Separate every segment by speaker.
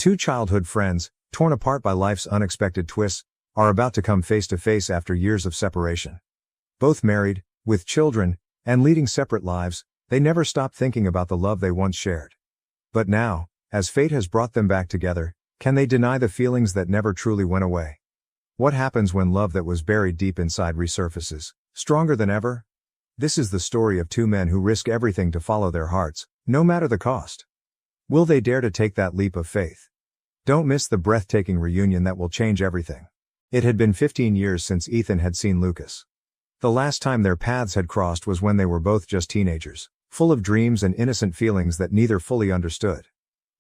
Speaker 1: Two childhood friends, torn apart by life's unexpected twists, are about to come face to face after years of separation. Both married, with children, and leading separate lives, they never stop thinking about the love they once shared. But now, as fate has brought them back together, can they deny the feelings that never truly went away? What happens when love that was buried deep inside resurfaces, stronger than ever? This is the story of two men who risk everything to follow their hearts, no matter the cost. Will they dare to take that leap of faith? Don't miss the breathtaking reunion that will change everything. It had been 15 years since Ethan had seen Lucas. The last time their paths had crossed was when they were both just teenagers, full of dreams and innocent feelings that neither fully understood.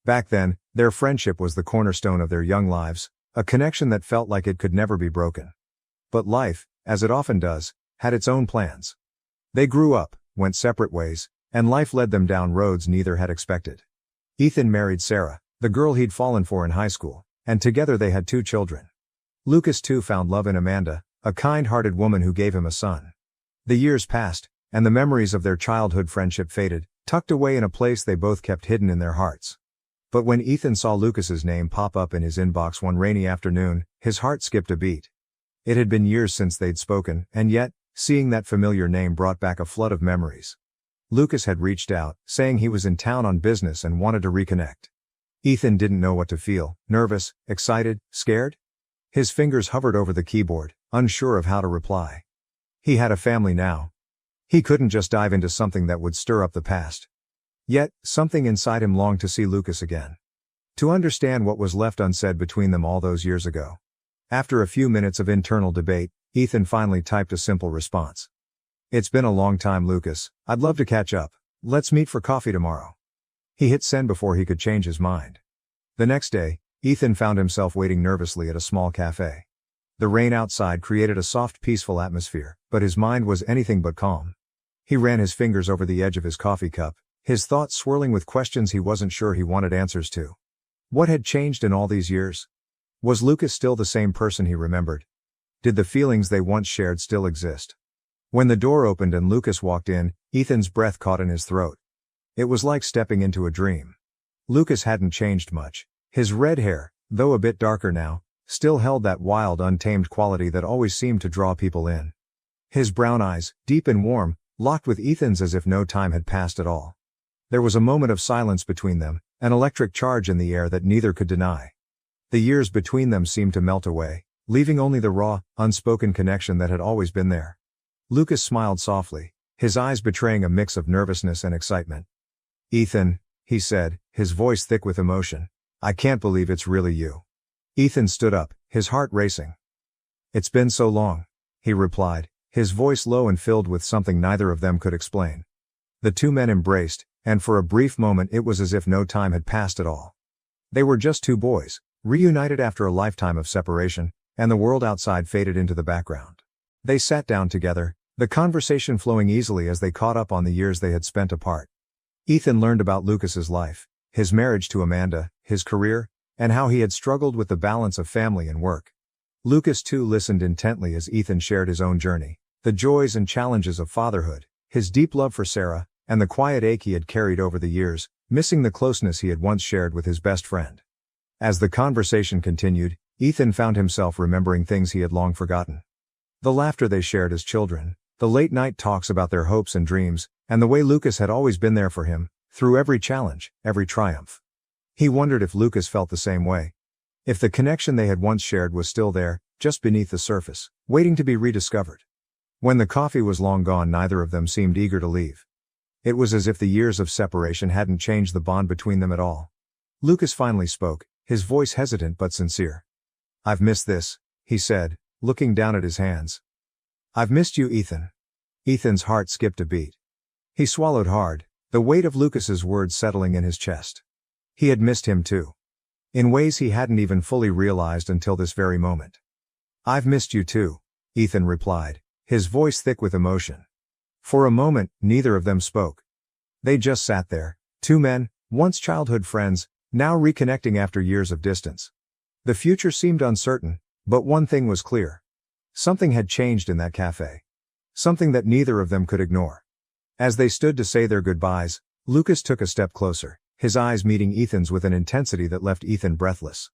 Speaker 1: Back then, their friendship was the cornerstone of their young lives, a connection that felt like it could never be broken. But life, as it often does, had its own plans. They grew up, went separate ways, and life led them down roads neither had expected. Ethan married Sarah, the girl he'd fallen for in high school, and together they had 2 children. Lucas too found love in Amanda, a kind-hearted woman who gave him a son. The years passed, and the memories of their childhood friendship faded, tucked away in a place they both kept hidden in their hearts. But when Ethan saw Lucas's name pop up in his inbox one rainy afternoon, his heart skipped a beat. It had been years since they'd spoken, and yet, seeing that familiar name brought back a flood of memories. Lucas had reached out, saying he was in town on business and wanted to reconnect. Ethan didn't know what to feel, nervous, excited, scared? His fingers hovered over the keyboard, unsure of how to reply. He had a family now. He couldn't just dive into something that would stir up the past. Yet, something inside him longed to see Lucas again. To understand what was left unsaid between them all those years ago. After a few minutes of internal debate, Ethan finally typed a simple response. "It's been a long time, Lucas. I'd love to catch up. Let's meet for coffee tomorrow." He hit send before he could change his mind. The next day, Ethan found himself waiting nervously at a small cafe. The rain outside created a soft, peaceful atmosphere, but his mind was anything but calm. He ran his fingers over the edge of his coffee cup, his thoughts swirling with questions he wasn't sure he wanted answers to. What had changed in all these years? Was Lucas still the same person he remembered? Did the feelings they once shared still exist? When the door opened and Lucas walked in, Ethan's breath caught in his throat. It was like stepping into a dream. Lucas hadn't changed much. His red hair, though a bit darker now, still held that wild, untamed quality that always seemed to draw people in. His brown eyes, deep and warm, locked with Ethan's as if no time had passed at all. There was a moment of silence between them, an electric charge in the air that neither could deny. The years between them seemed to melt away, leaving only the raw, unspoken connection that had always been there. Lucas smiled softly, his eyes betraying a mix of nervousness and excitement. "Ethan," he said, his voice thick with emotion, "I can't believe it's really you." Ethan stood up, his heart racing. "It's been so long," he replied, his voice low and filled with something neither of them could explain. The two men embraced, and for a brief moment it was as if no time had passed at all. They were just 2 boys, reunited after a lifetime of separation, and the world outside faded into the background. They sat down together, the conversation flowing easily as they caught up on the years they had spent apart. Ethan learned about Lucas's life, his marriage to Amanda, his career, and how he had struggled with the balance of family and work. Lucas too listened intently as Ethan shared his own journey, the joys and challenges of fatherhood, his deep love for Sarah, and the quiet ache he had carried over the years, missing the closeness he had once shared with his best friend. As the conversation continued, Ethan found himself remembering things he had long forgotten. The laughter they shared as children, the late-night talks about their hopes and dreams, and the way Lucas had always been there for him, through every challenge, every triumph. He wondered if Lucas felt the same way. If the connection they had once shared was still there, just beneath the surface, waiting to be rediscovered. When the coffee was long gone, neither of them seemed eager to leave. It was as if the years of separation hadn't changed the bond between them at all. Lucas finally spoke, his voice hesitant but sincere. "I've missed this," he said, looking down at his hands. "I've missed you, Ethan." Ethan's heart skipped a beat. He swallowed hard, the weight of Lucas's words settling in his chest. He had missed him too. In ways he hadn't even fully realized until this very moment. "I've missed you too," Ethan replied, his voice thick with emotion. For a moment, neither of them spoke. They just sat there, 2 men, once childhood friends, now reconnecting after years of distance. The future seemed uncertain, but one thing was clear. Something had changed in that cafe. Something that neither of them could ignore. As they stood to say their goodbyes, Lucas took a step closer, his eyes meeting Ethan's with an intensity that left Ethan breathless.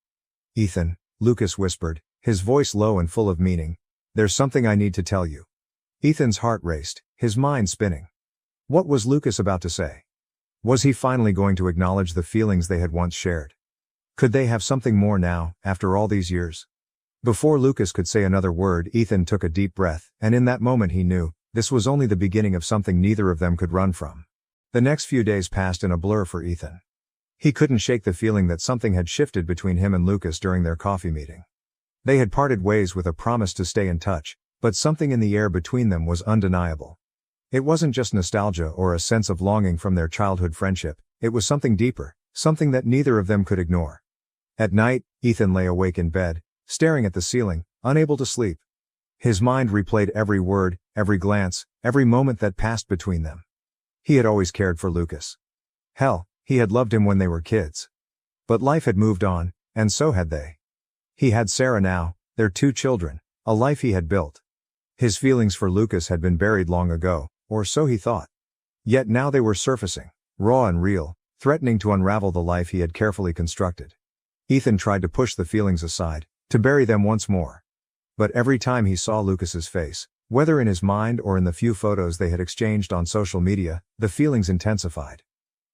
Speaker 1: "Ethan," Lucas whispered, his voice low and full of meaning, "there's something I need to tell you." Ethan's heart raced, his mind spinning. What was Lucas about to say? Was he finally going to acknowledge the feelings they had once shared? Could they have something more now, after all these years? Before Lucas could say another word, Ethan took a deep breath, and in that moment he knew, this was only the beginning of something neither of them could run from. The next few days passed in a blur for Ethan. He couldn't shake the feeling that something had shifted between him and Lucas during their coffee meeting. They had parted ways with a promise to stay in touch, but something in the air between them was undeniable. It wasn't just nostalgia or a sense of longing from their childhood friendship, it was something deeper, something that neither of them could ignore. At night, Ethan lay awake in bed, staring at the ceiling, unable to sleep. His mind replayed every word, every glance, every moment that passed between them. He had always cared for Lucas. Hell, he had loved him when they were kids. But life had moved on, and so had they. He had Sarah now, their 2 children, a life he had built. His feelings for Lucas had been buried long ago, or so he thought. Yet now they were surfacing, raw and real, threatening to unravel the life he had carefully constructed. Ethan tried to push the feelings aside, to bury them once more. But every time he saw Lucas's face, whether in his mind or in the few photos they had exchanged on social media, the feelings intensified.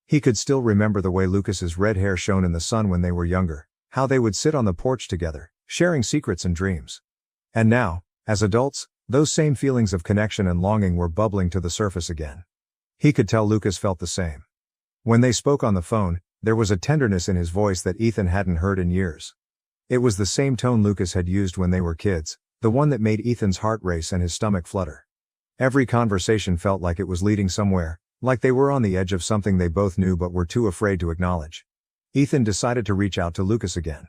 Speaker 1: He could still remember the way Lucas's red hair shone in the sun when they were younger, how they would sit on the porch together, sharing secrets and dreams. And now, as adults, those same feelings of connection and longing were bubbling to the surface again. He could tell Lucas felt the same. When they spoke on the phone, there was a tenderness in his voice that Ethan hadn't heard in years. It was the same tone Lucas had used when they were kids, the one that made Ethan's heart race and his stomach flutter. Every conversation felt like it was leading somewhere, like they were on the edge of something they both knew but were too afraid to acknowledge. Ethan decided to reach out to Lucas again.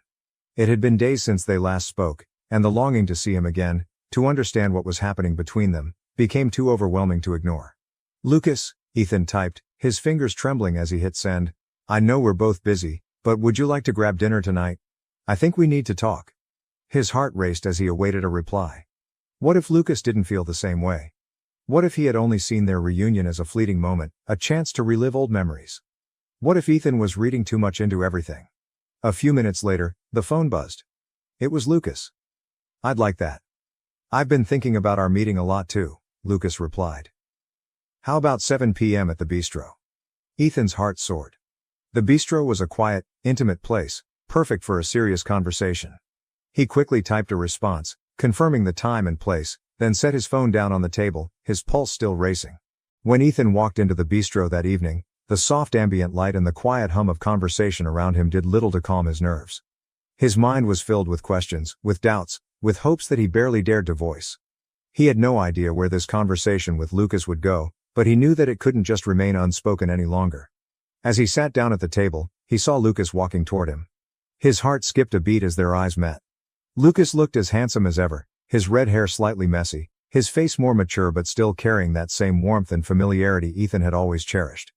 Speaker 1: It had been days since they last spoke, and the longing to see him again, to understand what was happening between them, became too overwhelming to ignore. "Lucas," Ethan typed, his fingers trembling as he hit send, "I know we're both busy, but would you like to grab dinner tonight? I think we need to talk." His heart raced as he awaited a reply. What if Lucas didn't feel the same way? What if he had only seen their reunion as a fleeting moment, a chance to relive old memories? What if Ethan was reading too much into everything? A few minutes later, the phone buzzed. It was Lucas. "I'd like that. I've been thinking about our meeting a lot too," Lucas replied. "How about 7 p.m. at the bistro?" Ethan's heart soared. The bistro was a quiet, intimate place, perfect for a serious conversation. He quickly typed a response, confirming the time and place, then set his phone down on the table, his pulse still racing. When Ethan walked into the bistro that evening, the soft ambient light and the quiet hum of conversation around him did little to calm his nerves. His mind was filled with questions, with doubts, with hopes that he barely dared to voice. He had no idea where this conversation with Lucas would go, but he knew that it couldn't just remain unspoken any longer. As he sat down at the table, he saw Lucas walking toward him. His heart skipped a beat as their eyes met. Lucas looked as handsome as ever, his red hair slightly messy, his face more mature but still carrying that same warmth and familiarity Ethan had always cherished.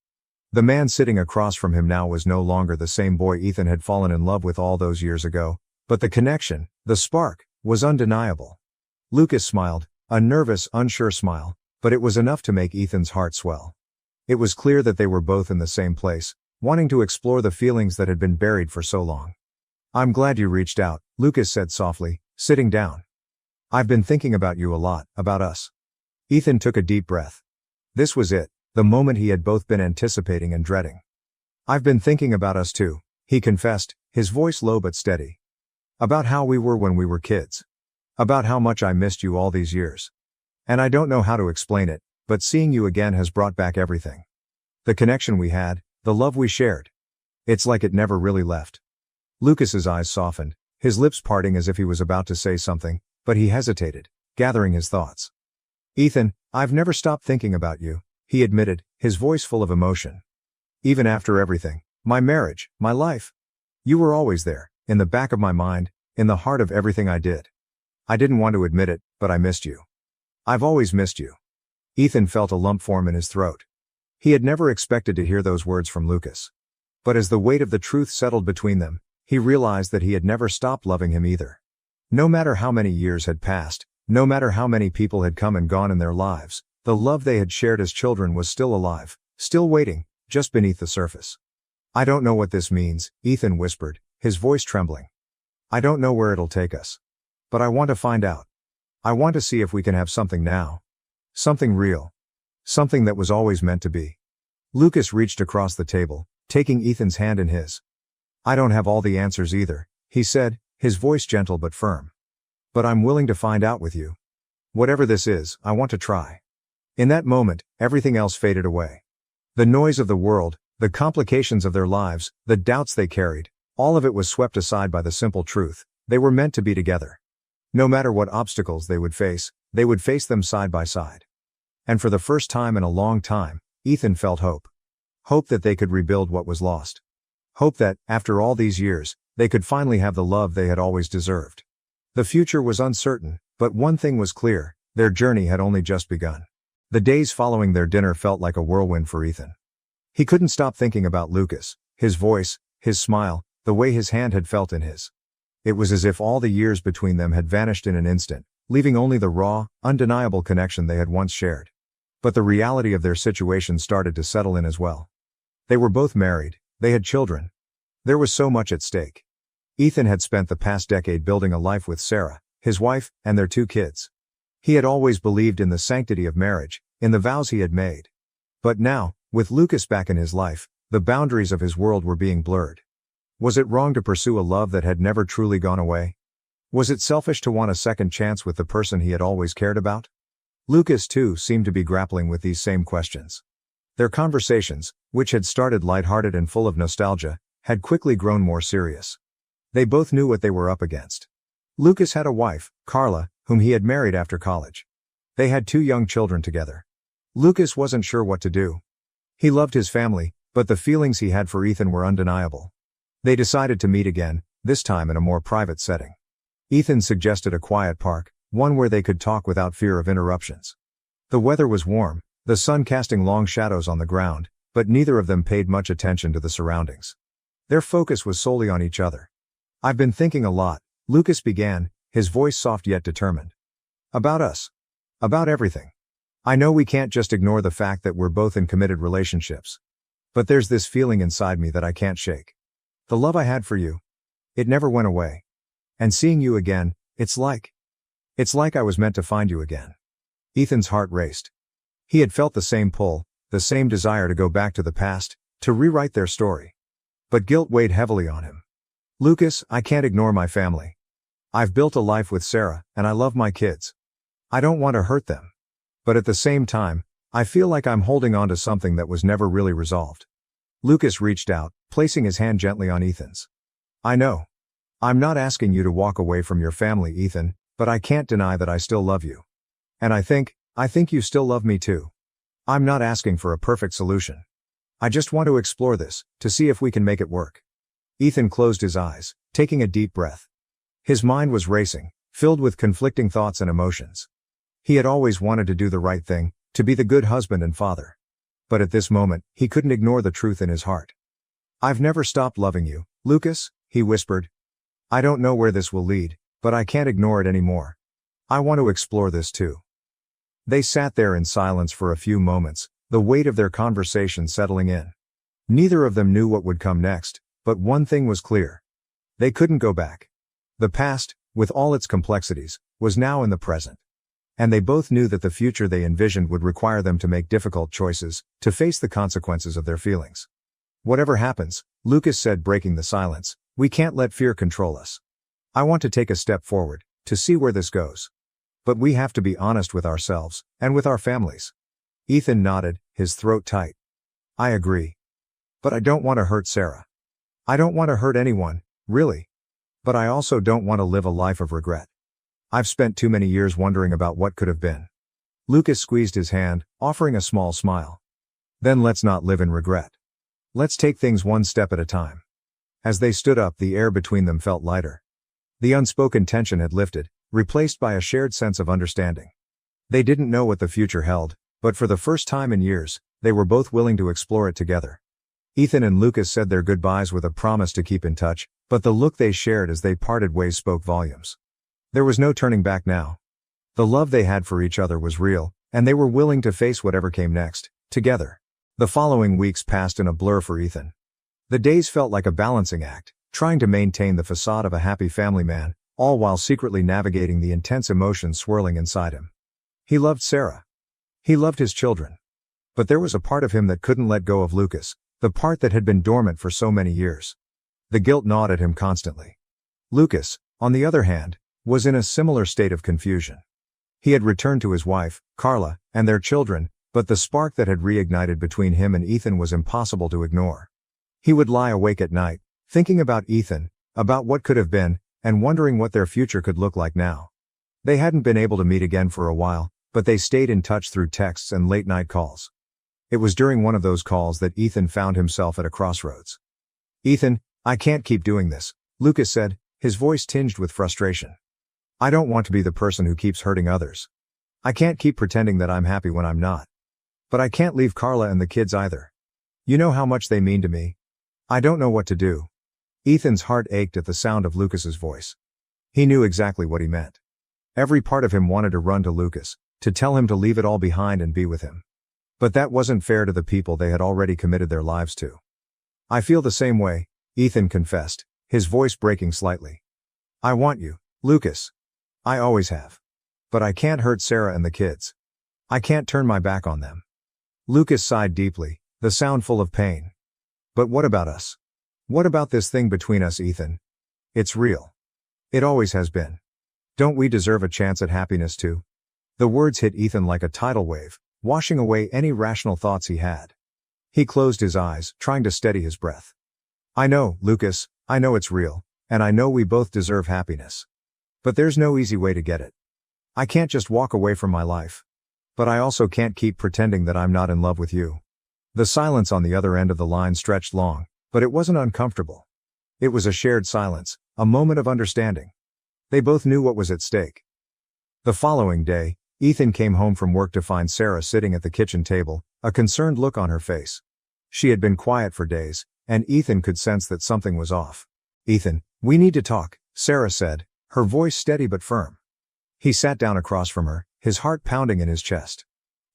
Speaker 1: The man sitting across from him now was no longer the same boy Ethan had fallen in love with all those years ago, but the connection, the spark, was undeniable. Lucas smiled, a nervous, unsure smile, but it was enough to make Ethan's heart swell. It was clear that they were both in the same place, wanting to explore the feelings that had been buried for so long. "I'm glad you reached out," Lucas said softly, sitting down. "I've been thinking about you a lot, about us." Ethan took a deep breath. This was it, the moment he had both been anticipating and dreading. "I've been thinking about us too," he confessed, his voice low but steady. "About how we were when we were kids. About how much I missed you all these years. And I don't know how to explain it, but seeing you again has brought back everything. The connection we had, the love we shared. It's like it never really left." Lucas's eyes softened, his lips parting as if he was about to say something, but he hesitated, gathering his thoughts. "Ethan, I've never stopped thinking about you," he admitted, his voice full of emotion. "Even after everything, my marriage, my life. You were always there, in the back of my mind, in the heart of everything I did. I didn't want to admit it, but I missed you. I've always missed you." Ethan felt a lump form in his throat. He had never expected to hear those words from Lucas. But as the weight of the truth settled between them, he realized that he had never stopped loving him either. No matter how many years had passed, no matter how many people had come and gone in their lives, the love they had shared as children was still alive, still waiting, just beneath the surface. I don't know what this means, Ethan whispered, his voice trembling. I don't know where it'll take us. But I want to find out. I want to see if we can have something now. Something real. Something that was always meant to be. Lucas reached across the table, taking Ethan's hand in his. I don't have all the answers either, he said, his voice gentle but firm. But I'm willing to find out with you. Whatever this is, I want to try. In that moment, everything else faded away. The noise of the world, the complications of their lives, the doubts they carried, all of it was swept aside by the simple truth: they were meant to be together. No matter what obstacles they would face them side by side. And for the first time in a long time, Ethan felt hope. Hope that they could rebuild what was lost. Hope that, after all these years, they could finally have the love they had always deserved. The future was uncertain, but one thing was clear: their journey had only just begun. The days following their dinner felt like a whirlwind for Ethan. He couldn't stop thinking about Lucas, his voice, his smile, the way his hand had felt in his. It was as if all the years between them had vanished in an instant, leaving only the raw, undeniable connection they had once shared. But the reality of their situation started to settle in as well. They were both married, they had children. There was so much at stake. Ethan had spent the past decade building a life with Sarah, his wife, and their 2 kids. He had always believed in the sanctity of marriage, in the vows he had made. But now, with Lucas back in his life, the boundaries of his world were being blurred. Was it wrong to pursue a love that had never truly gone away? Was it selfish to want a second chance with the person he had always cared about? Lucas, too, seemed to be grappling with these same questions. Their conversations, which had started lighthearted and full of nostalgia, had quickly grown more serious. They both knew what they were up against. Lucas had a wife, Carla, whom he had married after college. They had 2 young children together. Lucas wasn't sure what to do. He loved his family, but the feelings he had for Ethan were undeniable. They decided to meet again, this time in a more private setting. Ethan suggested a quiet park, one where they could talk without fear of interruptions. The weather was warm, the sun casting long shadows on the ground, but neither of them paid much attention to the surroundings. Their focus was solely on each other. I've been thinking a lot, Lucas began, his voice soft yet determined. About us. About everything. I know we can't just ignore the fact that we're both in committed relationships. But there's this feeling inside me that I can't shake. The love I had for you. It never went away. And seeing you again, it's like I was meant to find you again. Ethan's heart raced. He had felt the same pull, the same desire to go back to the past, to rewrite their story. But guilt weighed heavily on him. Lucas, I can't ignore my family. I've built a life with Sarah, and I love my kids. I don't want to hurt them. But at the same time, I feel like I'm holding on to something that was never really resolved. Lucas reached out, placing his hand gently on Ethan's. I know. I'm not asking you to walk away from your family, Ethan, but I can't deny that I still love you. And I think you still love me too. I'm not asking for a perfect solution. I just want to explore this, to see if we can make it work. Ethan closed his eyes, taking a deep breath. His mind was racing, filled with conflicting thoughts and emotions. He had always wanted to do the right thing, to be the good husband and father. But at this moment, he couldn't ignore the truth in his heart. I've never stopped loving you, Lucas, he whispered. I don't know where this will lead, but I can't ignore it anymore. I want to explore this too. They sat there in silence for a few moments, the weight of their conversation settling in. Neither of them knew what would come next, but one thing was clear. They couldn't go back. The past, with all its complexities, was now in the present. And they both knew that the future they envisioned would require them to make difficult choices, to face the consequences of their feelings. Whatever happens, Lucas said, breaking the silence, we can't let fear control us. I want to take a step forward, to see where this goes. But we have to be honest with ourselves, and with our families. Ethan nodded, his throat tight. I agree. But I don't want to hurt Sarah. I don't want to hurt anyone, really. But I also don't want to live a life of regret. I've spent too many years wondering about what could have been. Lucas squeezed his hand, offering a small smile. Then let's not live in regret. Let's take things one step at a time. As they stood up, the air between them felt lighter. The unspoken tension had lifted, replaced by a shared sense of understanding. They didn't know what the future held, but for the first time in years, they were both willing to explore it together. Ethan and Lucas said their goodbyes with a promise to keep in touch, but the look they shared as they parted ways spoke volumes. There was no turning back now. The love they had for each other was real, and they were willing to face whatever came next, together. The following weeks passed in a blur for Ethan. The days felt like a balancing act, trying to maintain the facade of a happy family man, all while secretly navigating the intense emotions swirling inside him. He loved Sarah. He loved his children. But there was a part of him that couldn't let go of Lucas, the part that had been dormant for so many years. The guilt gnawed at him constantly. Lucas, on the other hand, was in a similar state of confusion. He had returned to his wife, Carla, and their children, but the spark that had reignited between him and Ethan was impossible to ignore. He would lie awake at night, thinking about Ethan, about what could have been, and wondering what their future could look like now. They hadn't been able to meet again for a while, but they stayed in touch through texts and late-night calls. It was during one of those calls that Ethan found himself at a crossroads. "Ethan, I can't keep doing this," Lucas said, his voice tinged with frustration. "I don't want to be the person who keeps hurting others. I can't keep pretending that I'm happy when I'm not. But I can't leave Carla and the kids either. You know how much they mean to me. I don't know what to do." Ethan's heart ached at the sound of Lucas's voice. He knew exactly what he meant. Every part of him wanted to run to Lucas, to tell him to leave it all behind and be with him. But that wasn't fair to the people they had already committed their lives to. "I feel the same way," Ethan confessed, his voice breaking slightly. "I want you, Lucas. I always have. But I can't hurt Sarah and the kids. I can't turn my back on them." Lucas sighed deeply, the sound full of pain. "But what about us? What about this thing between us, Ethan? It's real. It always has been. Don't we deserve a chance at happiness too?" The words hit Ethan like a tidal wave, washing away any rational thoughts he had. He closed his eyes, trying to steady his breath. "I know, Lucas, I know it's real, and I know we both deserve happiness. But there's no easy way to get it. I can't just walk away from my life. But I also can't keep pretending that I'm not in love with you." The silence on the other end of the line stretched long, but it wasn't uncomfortable. It was a shared silence, a moment of understanding. They both knew what was at stake. The following day, Ethan came home from work to find Sarah sitting at the kitchen table, a concerned look on her face. She had been quiet for days, and Ethan could sense that something was off. "Ethan, we need to talk," Sarah said, her voice steady but firm. He sat down across from her, his heart pounding in his chest.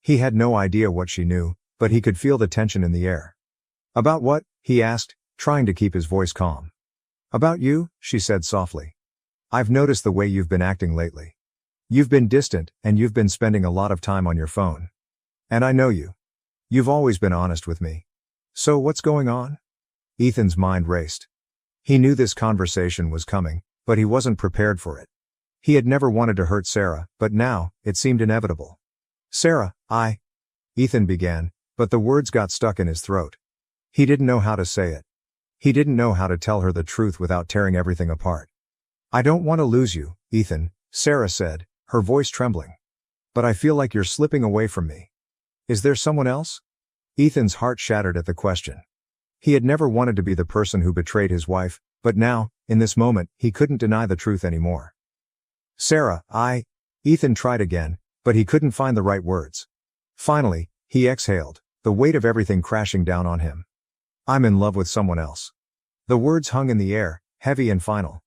Speaker 1: He had no idea what she knew, but he could feel the tension in the air. "About what?" he asked, trying to keep his voice calm. "About you," she said softly. "I've noticed the way you've been acting lately. You've been distant, and you've been spending a lot of time on your phone. And I know you. You've always been honest with me. So what's going on?" Ethan's mind raced. He knew this conversation was coming, but he wasn't prepared for it. He had never wanted to hurt Sarah, but now, it seemed inevitable. "Sarah, Ethan began, but the words got stuck in his throat. He didn't know how to say it. He didn't know how to tell her the truth without tearing everything apart. "I don't want to lose you, Ethan," Sarah said, her voice trembling. "But I feel like you're slipping away from me. Is there someone else?" Ethan's heart shattered at the question. He had never wanted to be the person who betrayed his wife, but now, in this moment, he couldn't deny the truth anymore. "Sarah, Ethan tried again, but he couldn't find the right words. Finally, he exhaled, the weight of everything crashing down on him. "I'm in love with someone else." The words hung in the air, heavy and final.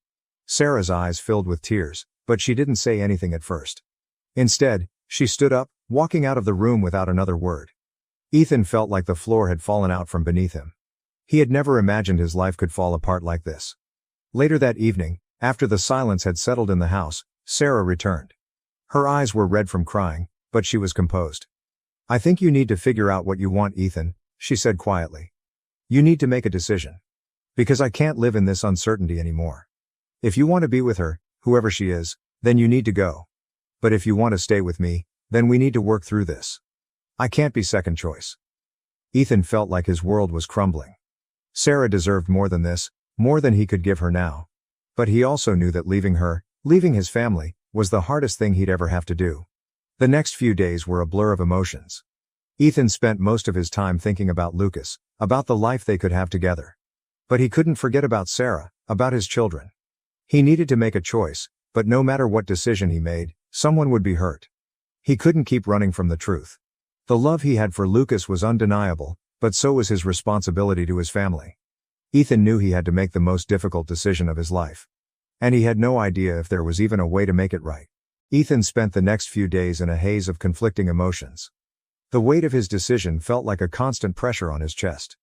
Speaker 1: Sarah's eyes filled with tears, but she didn't say anything at first. Instead, she stood up, walking out of the room without another word. Ethan felt like the floor had fallen out from beneath him. He had never imagined his life could fall apart like this. Later that evening, after the silence had settled in the house, Sarah returned. Her eyes were red from crying, but she was composed. "I think you need to figure out what you want, Ethan," she said quietly. "You need to make a decision. Because I can't live in this uncertainty anymore. If you want to be with her, whoever she is, then you need to go. But if you want to stay with me, then we need to work through this. I can't be second choice." Ethan felt like his world was crumbling. Sarah deserved more than this, more than he could give her now. But he also knew that leaving her, leaving his family, was the hardest thing he'd ever have to do. The next few days were a blur of emotions. Ethan spent most of his time thinking about Lucas, about the life they could have together. But he couldn't forget about Sarah, about his children. He needed to make a choice, but no matter what decision he made, someone would be hurt. He couldn't keep running from the truth. The love he had for Lucas was undeniable, but so was his responsibility to his family. Ethan knew he had to make the most difficult decision of his life. And he had no idea if there was even a way to make it right. Ethan spent the next few days in a haze of conflicting emotions. The weight of his decision felt like a constant pressure on his chest.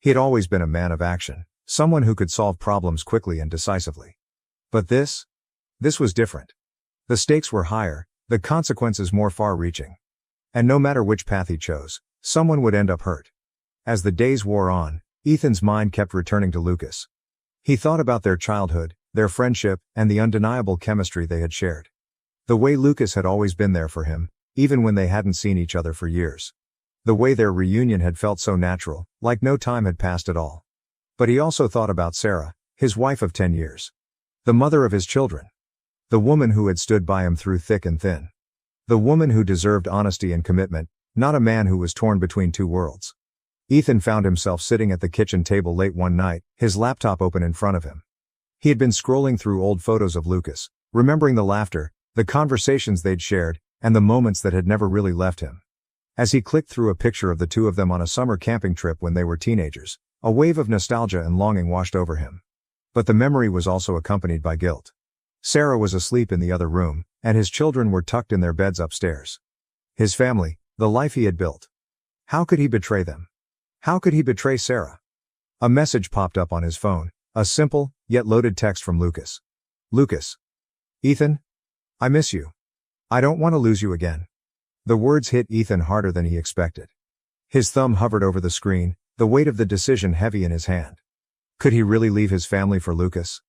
Speaker 1: He had always been a man of action, someone who could solve problems quickly and decisively. But this was different. The stakes were higher, the consequences more far-reaching. And no matter which path he chose, someone would end up hurt. As the days wore on, Ethan's mind kept returning to Lucas. He thought about their childhood, their friendship, and the undeniable chemistry they had shared. The way Lucas had always been there for him, even when they hadn't seen each other for years. The way their reunion had felt so natural, like no time had passed at all. But he also thought about Sarah, his wife of 10 years. The mother of his children. The woman who had stood by him through thick and thin. The woman who deserved honesty and commitment, not a man who was torn between two worlds. Ethan found himself sitting at the kitchen table late one night, his laptop open in front of him. He had been scrolling through old photos of Lucas, remembering the laughter, the conversations they'd shared, and the moments that had never really left him. As he clicked through a picture of the two of them on a summer camping trip when they were teenagers, a wave of nostalgia and longing washed over him. But the memory was also accompanied by guilt. Sarah was asleep in the other room, and his children were tucked in their beds upstairs. His family, the life he had built. How could he betray them? How could he betray Sarah? A message popped up on his phone, a simple, yet loaded text from Lucas. Lucas. Ethan? I miss you. I don't want to lose you again. The words hit Ethan harder than he expected. His thumb hovered over the screen, the weight of the decision heavy in his hand. Could he really leave his family for Lucas?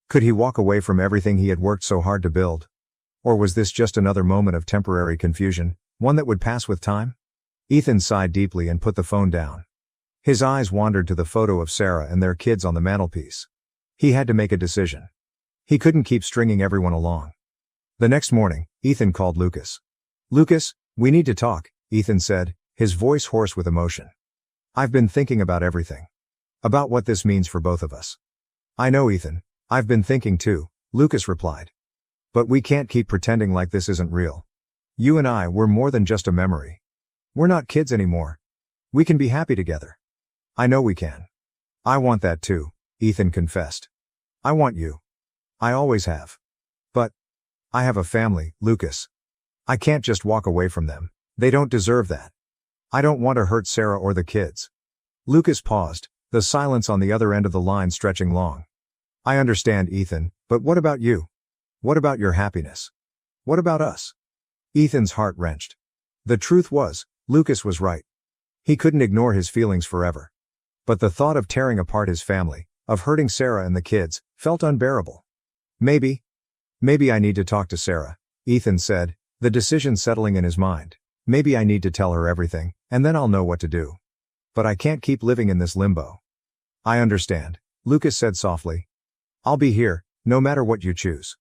Speaker 1: Could he walk away from everything he had worked so hard to build? Or was this just another moment of temporary confusion, one that would pass with time? Ethan sighed deeply and put the phone down. His eyes wandered to the photo of Sarah and their kids on the mantelpiece. He had to make a decision. He couldn't keep stringing everyone along. The next morning, Ethan called Lucas. Lucas, we need to talk, Ethan said, his voice hoarse with emotion. I've been thinking about everything. About what this means for both of us. I know, Ethan. I've been thinking too, Lucas replied. But we can't keep pretending like this isn't real. You and I, we're more than just a memory. We're not kids anymore. We can be happy together. I know we can. I want that too, Ethan confessed. I want you. I always have. But I have a family, Lucas. I can't just walk away from them. They don't deserve that. I don't want to hurt Sarah or the kids. Lucas paused, the silence on the other end of the line stretching long. I understand, Ethan, but what about you? What about your happiness? What about us? Ethan's heart wrenched. The truth was, Lucas was right. He couldn't ignore his feelings forever. But the thought of tearing apart his family, of hurting Sarah and the kids, felt unbearable. Maybe I need to talk to Sarah, Ethan said, the decision settling in his mind. Maybe I need to tell her everything, and then I'll know what to do. But I can't keep living in this limbo. I understand, Lucas said softly. I'll be here, no matter what you choose.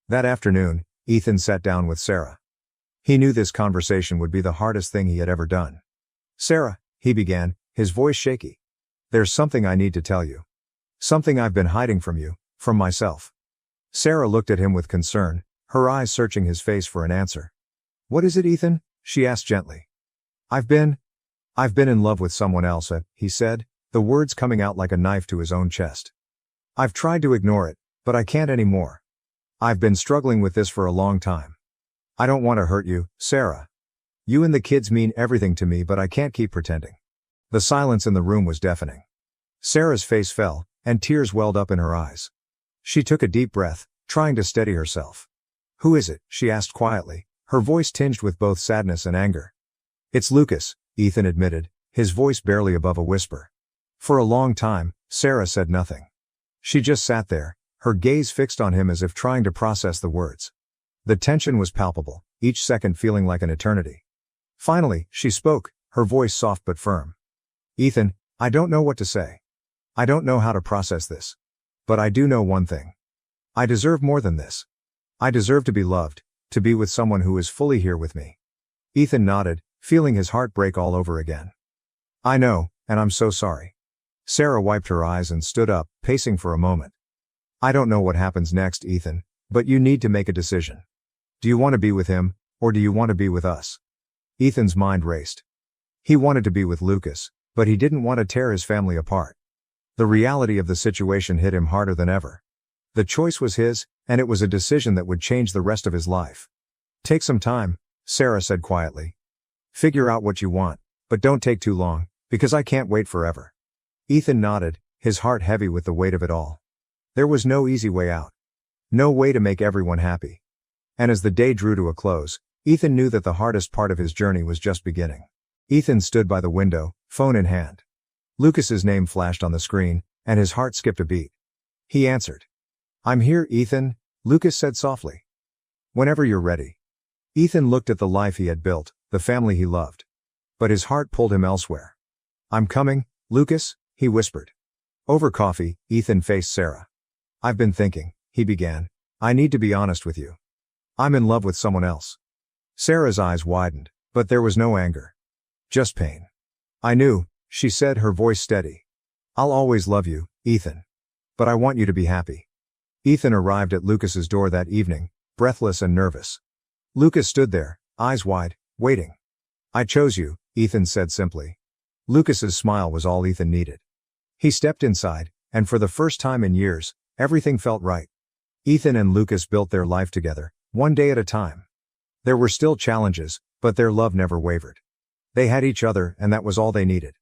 Speaker 1: That afternoon, Ethan sat down with Sarah. He knew this conversation would be the hardest thing he had ever done. Sarah, he began, his voice shaky. There's something I need to tell you. Something I've been hiding from you, from myself. Sarah looked at him with concern, her eyes searching his face for an answer. What is it, Ethan? She asked gently. I've been in love with someone else, he said, the words coming out like a knife to his own chest. I've tried to ignore it, but I can't anymore. I've been struggling with this for a long time. I don't want to hurt you, Sarah. You and the kids mean everything to me, but I can't keep pretending. The silence in the room was deafening. Sarah's face fell, and tears welled up in her eyes. She took a deep breath, trying to steady herself. Who is it? She asked quietly, her voice tinged with both sadness and anger. It's Lucas, Ethan admitted, his voice barely above a whisper. For a long time, Sarah said nothing. She just sat there, her gaze fixed on him as if trying to process the words. The tension was palpable, each second feeling like an eternity. Finally, she spoke, her voice soft but firm. Ethan, I don't know what to say. I don't know how to process this. But I do know one thing. I deserve more than this. I deserve to be loved, to be with someone who is fully here with me. Ethan nodded, feeling his heart break all over again. I know, and I'm so sorry. Sarah wiped her eyes and stood up, pacing for a moment. I don't know what happens next, Ethan, but you need to make a decision. Do you want to be with him, or do you want to be with us? Ethan's mind raced. He wanted to be with Lucas, but he didn't want to tear his family apart. The reality of the situation hit him harder than ever. The choice was his, and it was a decision that would change the rest of his life. Take some time, Sarah said quietly. Figure out what you want, but don't take too long, because I can't wait forever. Ethan nodded, his heart heavy with the weight of it all. There was no easy way out. No way to make everyone happy. And as the day drew to a close, Ethan knew that the hardest part of his journey was just beginning. Ethan stood by the window, phone in hand. Lucas's name flashed on the screen, and his heart skipped a beat. He answered. "I'm here, Ethan," Lucas said softly. "Whenever you're ready." Ethan looked at the life he had built, the family he loved. But his heart pulled him elsewhere. "I'm coming, Lucas," he whispered. Over coffee, Ethan faced Sarah. "I've been thinking," he began. "I need to be honest with you. I'm in love with someone else." Sarah's eyes widened, but there was no anger. Just pain. "I knew," she said, her voice steady. "I'll always love you, Ethan. But I want you to be happy." Ethan arrived at Lucas's door that evening, breathless and nervous. Lucas stood there, eyes wide, waiting. "I chose you," Ethan said simply. Lucas's smile was all Ethan needed. He stepped inside, and for the first time in years, everything felt right. Ethan and Lucas built their life together, one day at a time. There were still challenges, but their love never wavered. They had each other, and that was all they needed.